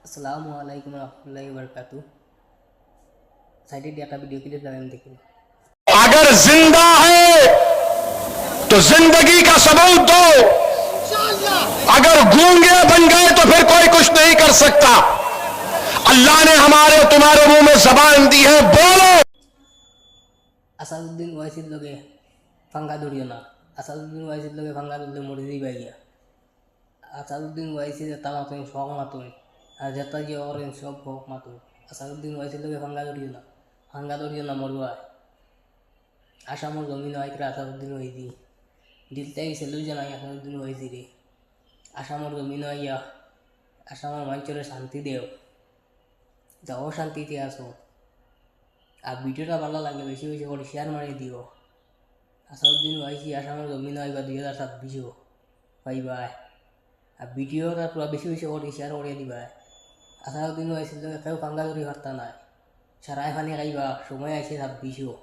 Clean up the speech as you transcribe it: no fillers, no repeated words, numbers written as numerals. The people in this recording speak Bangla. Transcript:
আসসালামু আলাইকুম রহমতুল্লাহি বরকাতু। साइड একটা ভিডিও क्लिप लगाएं देखिए। अगर जिंदा है तो जिंदगी का सबूत दो, अगर गूंगे बन गए तो फिर कोई कुछ नहीं कर सकता। अल्लाह ने हमारे तुम्हारे मुंह में जबान दी है, बोलो। আসাদুদ্দিন ওয়াইসির লগে ফাঙ্গা ধরিও না। আসাদুদ্দিন ওয়াইসির লগে ফাঙ্গা ধরলে মরে যাইবা গিয়া। আসাদুদ্দিন ওয়াইসির এটা মাতুন শখ মাতুন আর যেটা যে করেন সব ভোগ মাতুন। আসাদুদ্দিন ওয়াইসির লগে ফাঙ্গা ধরিও না মরবা। আসামর জমিন হয় আসাদুদ্দিন ওয়াইসি দিলটাই সেলু জানাই আসাদুদ্দিন ওয়াইসি রে। আসামর জমিন হইয়া আসামর মানুষের শান্তি দেও, যাও শান্তিতে আসো। আর ভিডিওটা ভালো লাগলে বেশি বেশি করে শেয়ার মারিয়ে দিও। আসাদুদ্দিন ওয়াইসি আসামের জমিন হইবা 2026 পাইবা। আর ভিডিওটা পুরো বেশি বেশি করে শেয়ার করে দিবা। আসাদুদ্দিন ওয়াইসির লগে কেউ পাঙ্গা ধরি পারতা নাই, সারাই পানি খাইবা, সময় আছে 26